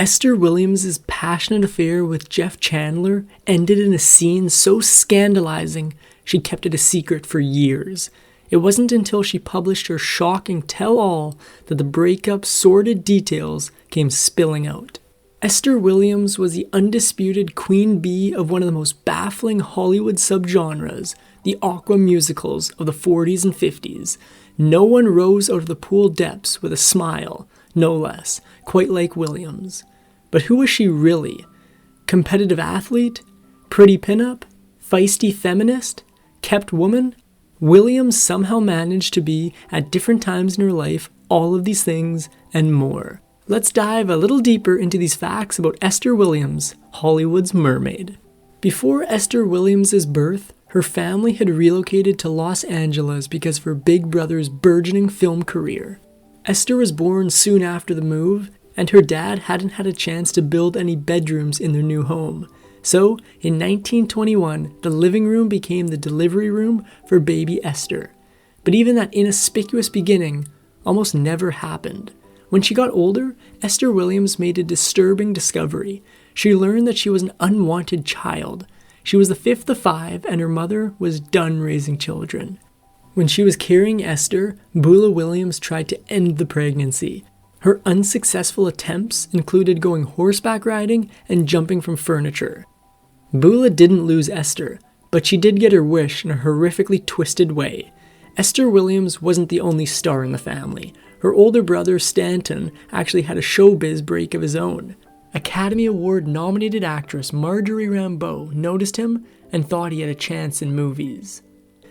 Esther Williams' passionate affair with Jeff Chandler ended in a scene so scandalizing she kept it a secret for years. It wasn't until she published her shocking tell-all that the breakup's sordid details came spilling out. Esther Williams was the undisputed queen bee of one of the most baffling Hollywood subgenres, the Aqua Musicals of the 40s and 50s. No one rose out of the pool depths with a smile, no less, quite like Williams. But who was she really? Competitive athlete? Pretty pinup? Feisty feminist? Kept woman? Williams somehow managed to be, at different times in her life, all of these things and more. Let's dive a little deeper into these facts about Esther Williams, Hollywood's mermaid. Before Esther Williams' birth, her family had relocated to Los Angeles because of her big brother's burgeoning film career. Esther was born soon after the move, and her dad hadn't had a chance to build any bedrooms in their new home. So, in 1921, the living room became the delivery room for baby Esther. But even that inauspicious beginning almost never happened. When she got older, Esther Williams made a disturbing discovery. She learned that she was an unwanted child. She was the fifth of five, and her mother was done raising children. When she was carrying Esther, Beulah Williams tried to end the pregnancy. Her unsuccessful attempts included going horseback riding and jumping from furniture. Beulah didn't lose Esther, but she did get her wish in a horrifically twisted way. Esther Williams wasn't the only star in the family. Her older brother, Stanton, actually had a showbiz break of his own. Academy Award-nominated actress Marjorie Rambeau noticed him and thought he had a chance in movies.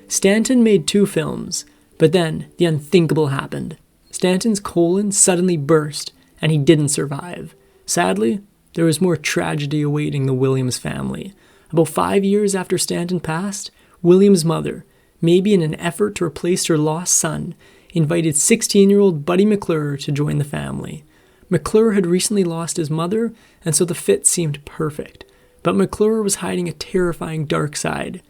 Stanton made 2 films, but then the unthinkable happened. Stanton's colon suddenly burst, and he didn't survive. Sadly, there was more tragedy awaiting the Williams family. About 5 years after Stanton passed, Williams' mother, maybe in an effort to replace her lost son, invited 16-year-old Buddy McClure to join the family. McClure had recently lost his mother, and so the fit seemed perfect. But McClure was hiding a terrifying dark side.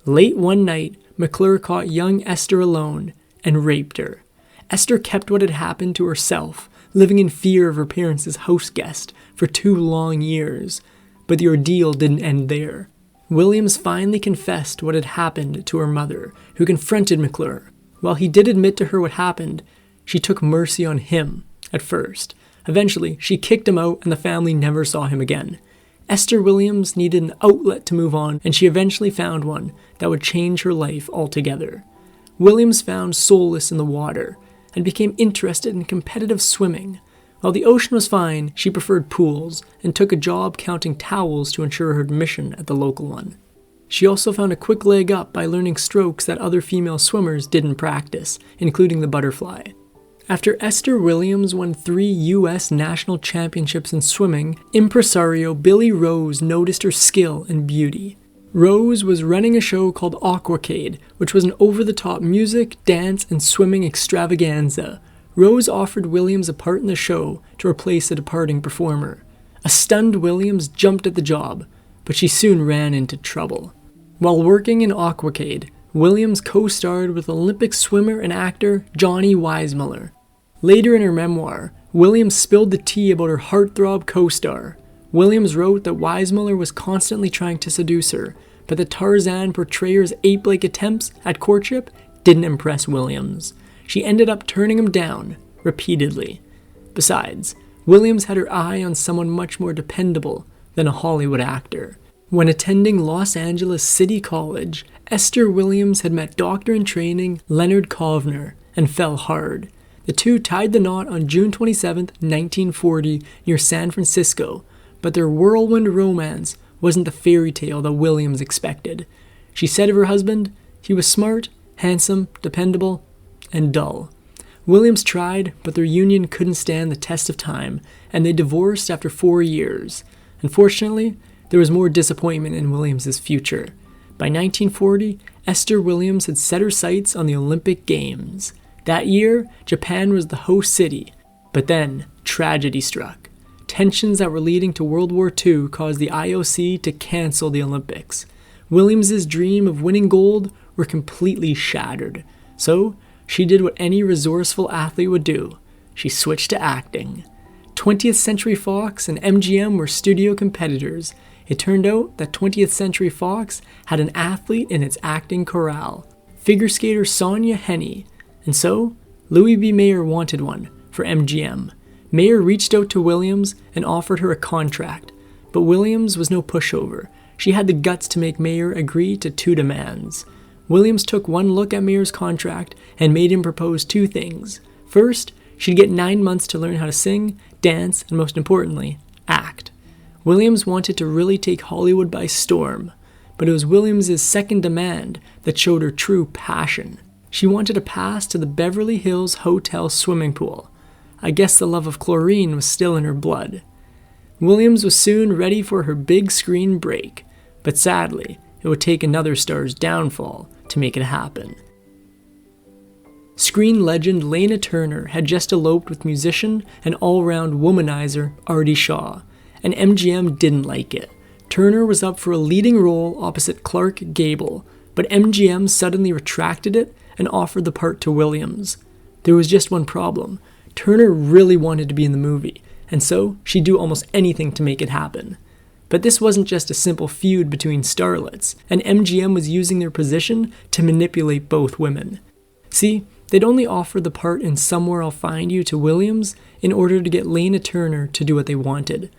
Late one night, McClure caught young Esther alone and raped her. Esther kept what had happened to herself, living in fear of her parents' house guest for 2 long years. But the ordeal didn't end there. Williams finally confessed what had happened to her mother, who confronted McClure. While he did admit to her what happened, she took mercy on him at first. Eventually, she kicked him out and the family never saw him again. Esther Williams needed an outlet to move on, and she eventually found one that would change her life altogether. Williams found solace in the water and became interested in competitive swimming. While the ocean was fine, she preferred pools and took a job counting towels to ensure her admission at the local one. She also found a quick leg up by learning strokes that other female swimmers didn't practice, including the butterfly. After Esther Williams won 3 U.S. national championships in swimming, impresario Billy Rose noticed her skill and beauty. Rose was running a show called Aquacade, which was an over-the-top music, dance, and swimming extravaganza. Rose offered Williams a part in the show to replace a departing performer. A stunned Williams jumped at the job, but she soon ran into trouble. While working in Aquacade, Williams co-starred with Olympic swimmer and actor Johnny Weissmuller. Later in her memoir, Williams spilled the tea about her heartthrob co-star. Williams wrote that Weissmuller was constantly trying to seduce her, but the Tarzan portrayer's ape-like attempts at courtship didn't impress Williams. She ended up turning him down, repeatedly. Besides, Williams had her eye on someone much more dependable than a Hollywood actor. When attending Los Angeles City College, Esther Williams had met doctor-in-training Leonard Kovner and fell hard. The two tied the knot on June 27, 1940, near San Francisco, but their whirlwind romance wasn't the fairy tale that Williams expected. She said of her husband, he was smart, handsome, dependable, and dull. Williams tried, but their union couldn't stand the test of time, and they divorced after 4 years. Unfortunately, there was more disappointment in Williams' future. By 1940, Esther Williams had set her sights on the Olympic Games. That year, Japan was the host city, but then tragedy struck. Tensions that were leading to World War II caused the IOC to cancel the Olympics. Williams' dream of winning gold were completely shattered. So, she did what any resourceful athlete would do. She switched to acting. 20th Century Fox and MGM were studio competitors. It turned out that 20th Century Fox had an athlete in its acting corral, figure skater Sonia Henney, and so Louis B. Mayer wanted one for MGM. Mayer reached out to Williams and offered her a contract, but Williams was no pushover. She had the guts to make Mayer agree to 2 demands. Williams took one look at Mayer's contract and made him propose 2 things. First, she'd get 9 months to learn how to sing, dance, and most importantly, act. Williams wanted to really take Hollywood by storm, but it was Williams' second demand that showed her true passion. She wanted a pass to the Beverly Hills Hotel swimming pool. I guess the love of chlorine was still in her blood. Williams was soon ready for her big screen break, but sadly, it would take another star's downfall to make it happen. Screen legend Lana Turner had just eloped with musician and all-round womanizer Artie Shaw, and MGM didn't like it. Turner was up for a leading role opposite Clark Gable, but MGM suddenly retracted it and offered the part to Williams. There was just one problem. Turner really wanted to be in the movie, and so she'd do almost anything to make it happen. But this wasn't just a simple feud between starlets, and MGM was using their position to manipulate both women. See, they'd only offered the part in Somewhere I'll Find You to Williams in order to get Lana Turner to do what they wanted.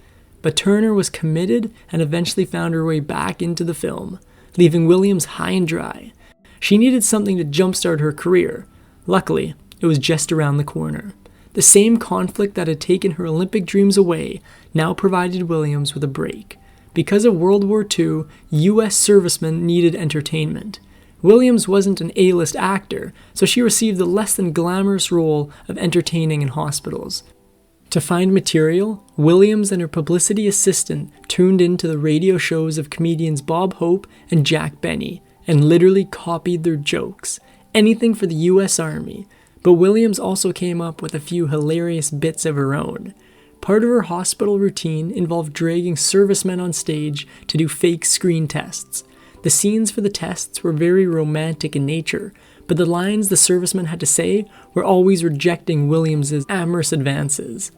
But Turner was committed and eventually found her way back into the film, leaving Williams high and dry. She needed something to jumpstart her career. Luckily, it was just around the corner. The same conflict that had taken her Olympic dreams away now provided Williams with a break. Because of World War II, U.S. servicemen needed entertainment. Williams wasn't an A-list actor, so she received the less than glamorous role of entertaining in hospitals. To find material, Williams and her publicity assistant tuned into the radio shows of comedians Bob Hope and Jack Benny, and literally copied their jokes. Anything for the U.S. Army. But Williams also came up with a few hilarious bits of her own. Part of her hospital routine involved dragging servicemen on stage to do fake screen tests. The scenes for the tests were very romantic in nature, but the lines the servicemen had to say were always rejecting Williams' amorous advances.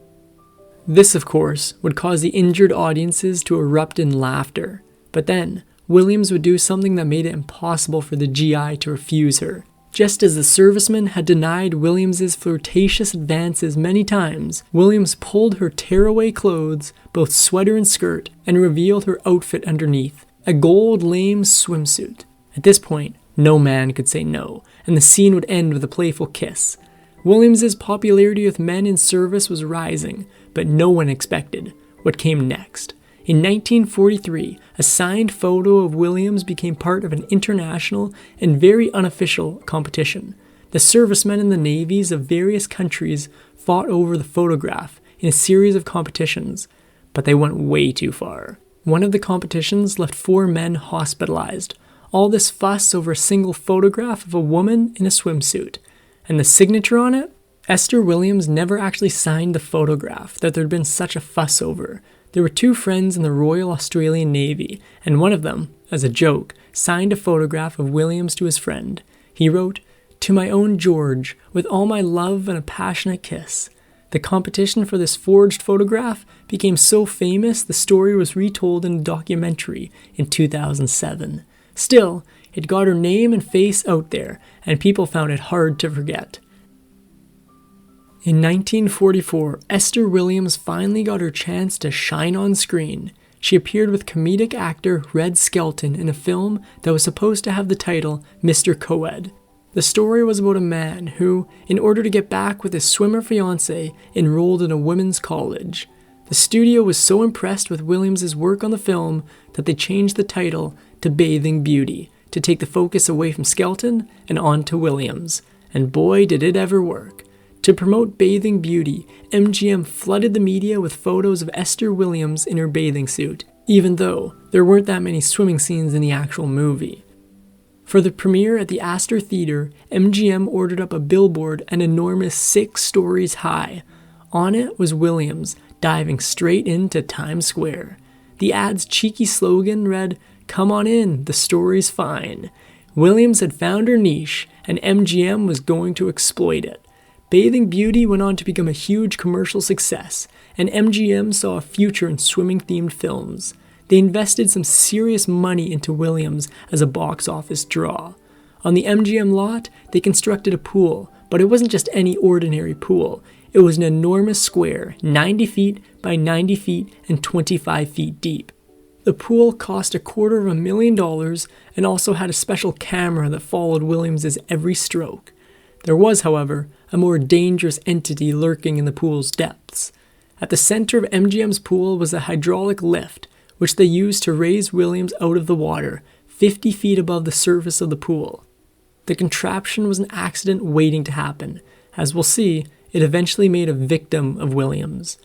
This, of course, would cause the injured audiences to erupt in laughter. But then, Williams would do something that made it impossible for the GI to refuse her. Just as the servicemen had denied Williams' flirtatious advances many times, Williams pulled her tearaway clothes, both sweater and skirt, and revealed her outfit underneath, a gold lame swimsuit. At this point, no man could say no, and the scene would end with a playful kiss. Williams' popularity with men in service was rising, but no one expected what came next. In 1943, a signed photo of Williams became part of an international and very unofficial competition. The servicemen in the navies of various countries fought over the photograph in a series of competitions, but they went way too far. One of the competitions left 4 men hospitalized. All this fuss over a single photograph of a woman in a swimsuit. And the signature on it? Esther Williams never actually signed the photograph that there'd been such a fuss over. There were 2 friends in the Royal Australian Navy, and one of them, as a joke, signed a photograph of Williams to his friend. He wrote, "To my own George, with all my love and a passionate kiss." The competition for this forged photograph became so famous the story was retold in a documentary in 2007. Still, it got her name and face out there, and people found it hard to forget. In 1944, Esther Williams finally got her chance to shine on screen. She appeared with comedic actor Red Skelton in a film that was supposed to have the title Mr. Coed. The story was about a man who, in order to get back with his swimmer fiancée, enrolled in a women's college. The studio was so impressed with Williams' work on the film that they changed the title to Bathing Beauty to take the focus away from Skelton and onto Williams. And boy, did it ever work. To promote Bathing Beauty, MGM flooded the media with photos of Esther Williams in her bathing suit, even though there weren't that many swimming scenes in the actual movie. For the premiere at the Astor Theater, MGM ordered up a billboard an enormous 6 stories high. On it was Williams diving straight into Times Square. The ad's cheeky slogan read, "Come on in, the story's fine." Williams had found her niche, and MGM was going to exploit it. Bathing Beauty went on to become a huge commercial success, and MGM saw a future in swimming-themed films. They invested some serious money into Williams as a box office draw. On the MGM lot, they constructed a pool, but it wasn't just any ordinary pool. It was an enormous square, 90 feet by 90 feet and 25 feet deep. The pool cost $250,000 and also had a special camera that followed Williams' every stroke. There was, however, a more dangerous entity lurking in the pool's depths. At the center of MGM's pool was a hydraulic lift, which they used to raise Williams out of the water, 50 feet above the surface of the pool. The contraption was an accident waiting to happen. As we'll see, it eventually made a victim of Williams.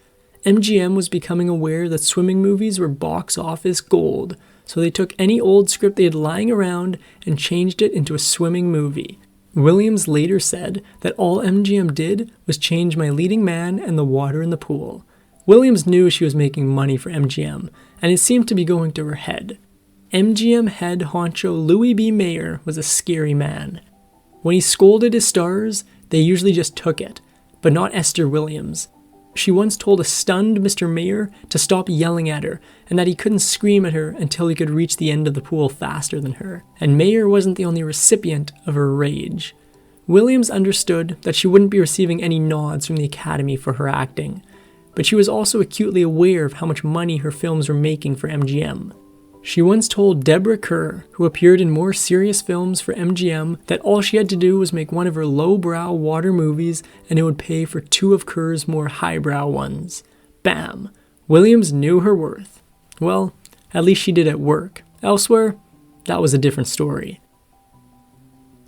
MGM was becoming aware that swimming movies were box office gold, so they took any old script they had lying around and changed it into a swimming movie. Williams later said that all MGM did was change my leading man and the water in the pool. Williams knew she was making money for MGM, and it seemed to be going to her head. MGM head honcho Louis B. Mayer was a scary man. When he scolded his stars, they usually just took it, but not Esther Williams. She once told a stunned Mr. Mayer to stop yelling at her and that he couldn't scream at her until he could reach the end of the pool faster than her. And Mayer wasn't the only recipient of her rage. Williams understood that she wouldn't be receiving any nods from the Academy for her acting, but she was also acutely aware of how much money her films were making for MGM. She once told Deborah Kerr, who appeared in more serious films for MGM, that all she had to do was make one of her lowbrow water movies and it would pay for two of Kerr's more highbrow ones. Bam! Williams knew her worth. Well, at least she did at work. Elsewhere, that was a different story.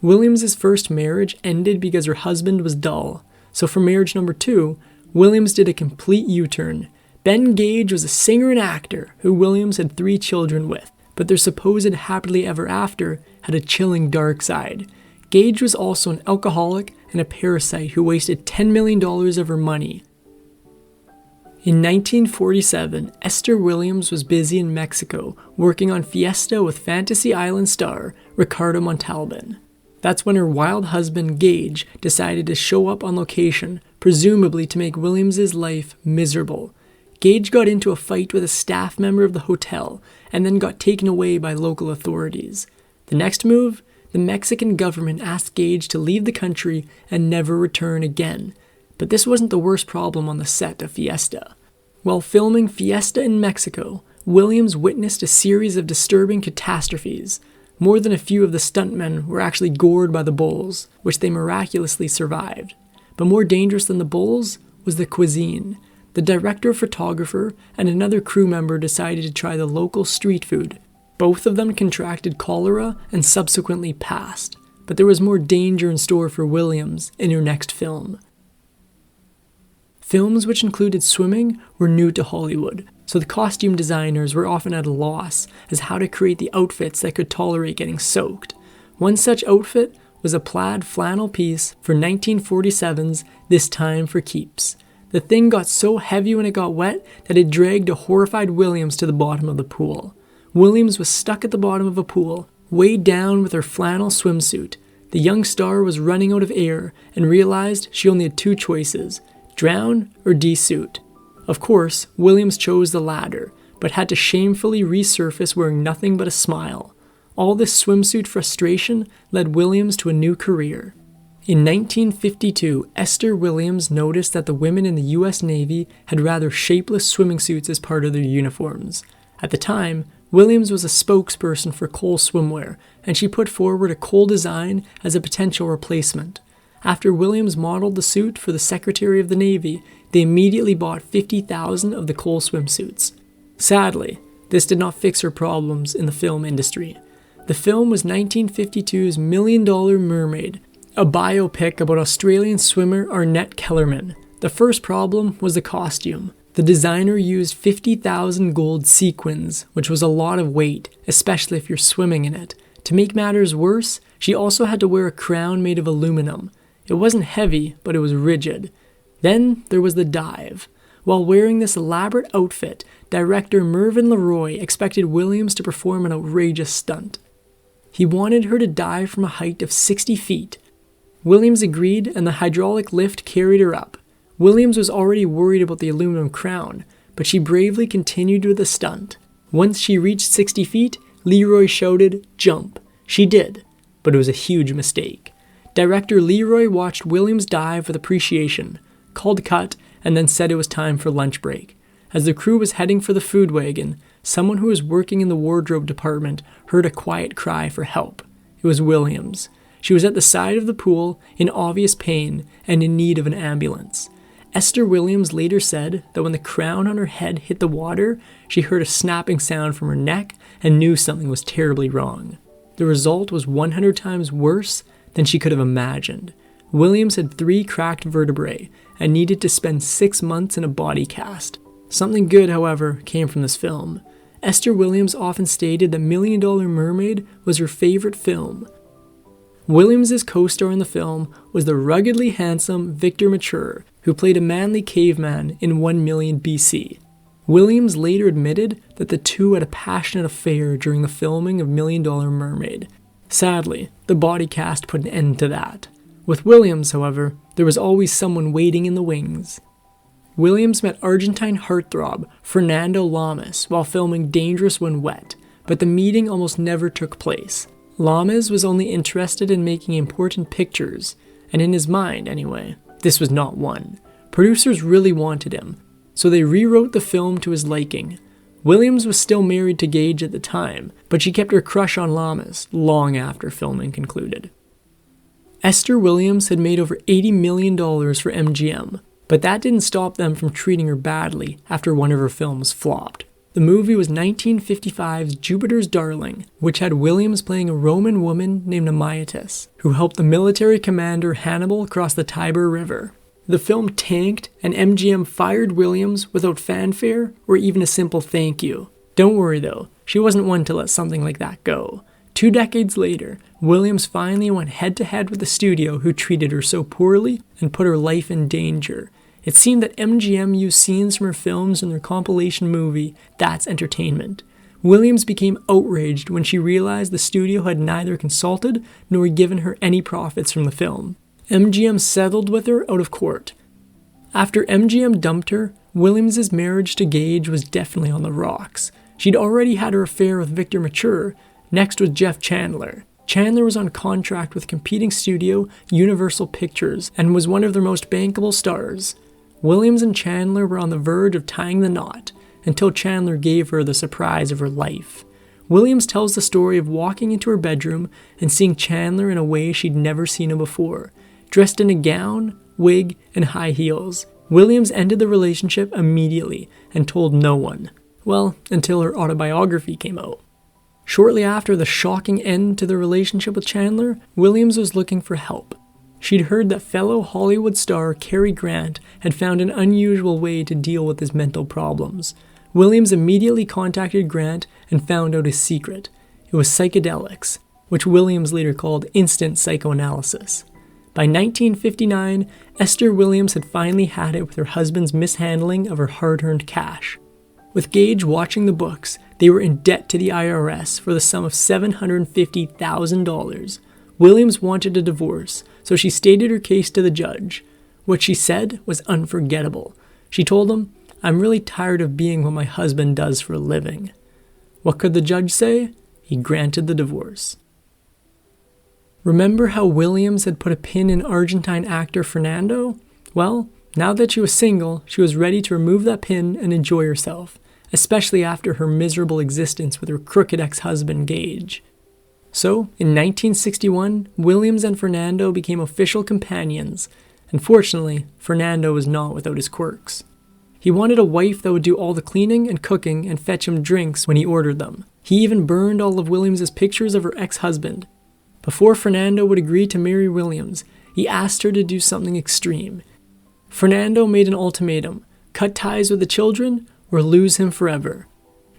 Williams' first marriage ended because her husband was dull, so for marriage number 2, Williams did a complete U-turn. Ben Gage was a singer and actor who Williams had 3 children with, but their supposed happily ever after had a chilling dark side. Gage was also an alcoholic and a parasite who wasted $10 million of her money. In 1947, Esther Williams was busy in Mexico working on Fiesta with Fantasy Island star Ricardo Montalban. That's when her wild husband Gage decided to show up on location, presumably to make Williams' life miserable. Gage got into a fight with a staff member of the hotel and then got taken away by local authorities. The next move, the Mexican government asked Gage to leave the country and never return again. But this wasn't the worst problem on the set of Fiesta. While filming Fiesta in Mexico, Williams witnessed a series of disturbing catastrophes. More than a few of the stuntmen were actually gored by the bulls, which they miraculously survived. But more dangerous than the bulls was the cuisine. The director, photographer, and another crew member decided to try the local street food. Both of them contracted cholera and subsequently passed, but there was more danger in store for Williams in her next film. Films which included swimming were new to Hollywood, so the costume designers were often at a loss as how to create the outfits that could tolerate getting soaked. One such outfit was a plaid flannel piece for 1947's This Time for Keeps. The thing got so heavy when it got wet that it dragged a horrified Williams to the bottom of the pool. Williams was stuck at the bottom of a pool, weighed down with her flannel swimsuit. The young star was running out of air and realized she only had 2 choices, drown or de-suit. Of course, Williams chose the latter, but had to shamefully resurface wearing nothing but a smile. All this swimsuit frustration led Williams to a new career. In 1952, Esther Williams noticed that the women in the U.S. Navy had rather shapeless swimming suits as part of their uniforms. At the time, Williams was a spokesperson for Cole Swimwear, and she put forward a Cole design as a potential replacement. After Williams modeled the suit for the Secretary of the Navy, they immediately bought 50,000 of the Cole swimsuits. Sadly, this did not fix her problems in the film industry. The film was 1952's $1 Million Mermaid, a biopic about Australian swimmer Arnett Kellerman. The first problem was the costume. The designer used 50,000 gold sequins, which was a lot of weight, especially if you're swimming in it. To make matters worse, she also had to wear a crown made of aluminum. It wasn't heavy, but it was rigid. Then there was the dive. While wearing this elaborate outfit, director Mervyn LeRoy expected Williams to perform an outrageous stunt. He wanted her to dive from a height of 60 feet. Williams agreed, and the hydraulic lift carried her up. Williams was already worried about the aluminum crown, but she bravely continued with the stunt. Once she reached 60 feet, Leroy shouted, "Jump." She did, but it was a huge mistake. Director Leroy watched Williams dive with appreciation, called cut, and then said it was time for lunch break. As the crew was heading for the food wagon, someone who was working in the wardrobe department heard a quiet cry for help. It was Williams. She was at the side of the pool, in obvious pain, and in need of an ambulance. Esther Williams later said that when the crown on her head hit the water, she heard a snapping sound from her neck and knew something was terribly wrong. The result was 100 times worse than she could have imagined. Williams had 3 cracked vertebrae and needed to spend 6 months in a body cast. Something good, however, came from this film. Esther Williams often stated that Million Dollar Mermaid was her favorite film. Williams' co-star in the film was the ruggedly handsome Victor Mature, who played a manly caveman in 1 million BC. Williams later admitted that the two had a passionate affair during the filming of Million Dollar Mermaid. Sadly, the body cast put an end to that. With Williams, however, there was always someone waiting in the wings. Williams met Argentine heartthrob Fernando Lamas while filming Dangerous When Wet, but the meeting almost never took place. Lamas was only interested in making important pictures, and in his mind, anyway, this was not one. Producers really wanted him, so they rewrote the film to his liking. Williams was still married to Gage at the time, but she kept her crush on Lamas long after filming concluded. Esther Williams had made over $80 million for MGM, but that didn't stop them from treating her badly after one of her films flopped. The movie was 1955's Jupiter's Darling, which had Williams playing a Roman woman named Amyatas, who helped the military commander Hannibal cross the Tiber River. The film tanked, and MGM fired Williams without fanfare or even a simple thank you. Don't worry though, she wasn't one to let something like that go. 2 decades later, Williams finally went head-to-head with the studio who treated her so poorly and put her life in danger. It seemed that MGM used scenes from her films in their compilation movie, That's Entertainment. Williams became outraged when she realized the studio had neither consulted nor given her any profits from the film. MGM settled with her out of court. After MGM dumped her, Williams' marriage to Gage was definitely on the rocks. She'd already had her affair with Victor Mature. Next was Jeff Chandler. Chandler was on contract with competing studio Universal Pictures and was one of their most bankable stars. Williams and Chandler were on the verge of tying the knot until Chandler gave her the surprise of her life. Williams tells the story of walking into her bedroom and seeing Chandler in a way she'd never seen him before, dressed in a gown, wig, and high heels. Williams ended the relationship immediately and told no one. Well, until her autobiography came out. Shortly after the shocking end to the relationship with Chandler, Williams was looking for help. She'd heard that fellow Hollywood star Cary Grant had found an unusual way to deal with his mental problems. Williams immediately contacted Grant and found out his secret. It was psychedelics, which Williams later called instant psychoanalysis. By 1959, Esther Williams had finally had it with her husband's mishandling of her hard-earned cash. With Gage watching the books, they were in debt to the IRS for the sum of $750,000. Williams wanted a divorce, so she stated her case to the judge. What she said was unforgettable. She told him, "I'm really tired of being what my husband does for a living." What could the judge say? He granted the divorce. Remember how Williams had put a pin in Argentine actor Fernando? Well, now that she was single, she was ready to remove that pin and enjoy herself, especially after her miserable existence with her crooked ex-husband Gage. So, in 1961, Williams and Fernando became official companions. Unfortunately, Fernando was not without his quirks. He wanted a wife that would do all the cleaning and cooking and fetch him drinks when he ordered them. He even burned all of Williams' pictures of her ex-husband. Before Fernando would agree to marry Williams, he asked her to do something extreme. Fernando made an ultimatum: cut ties with the children or lose him forever.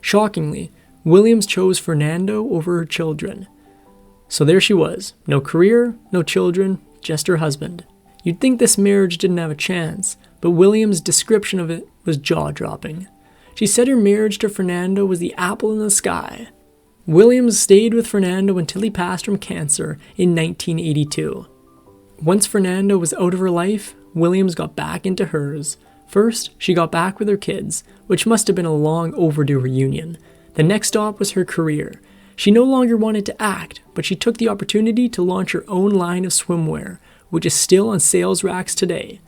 Shockingly, Williams chose Fernando over her children. So there she was, no career, no children, just her husband. You'd think this marriage didn't have a chance, but Williams' description of it was jaw-dropping. She said her marriage to Fernando was the apple in the sky. Williams stayed with Fernando until he passed from cancer in 1982. Once Fernando was out of her life, Williams got back into hers. First, she got back with her kids, which must have been a long overdue reunion. The next stop was her career. She no longer wanted to act, but she took the opportunity to launch her own line of swimwear, which is still on sales racks today.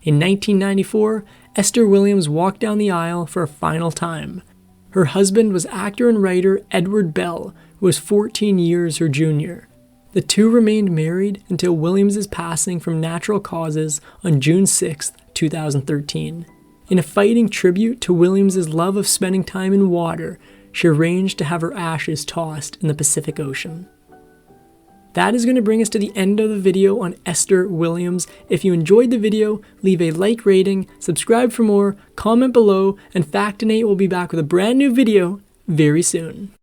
In 1994, Esther Williams walked down the aisle for a final time. Her husband was actor and writer Edward Bell, who was 14 years her junior. The two remained married until Williams' passing from natural causes on June 6, 2013. In a fighting tribute to Williams' love of spending time in water, she arranged to have her ashes tossed in the Pacific Ocean. That is going to bring us to the end of the video on Esther Williams. If you enjoyed the video, leave a like rating, subscribe for more, comment below, and Factinate will be back with a brand new video very soon.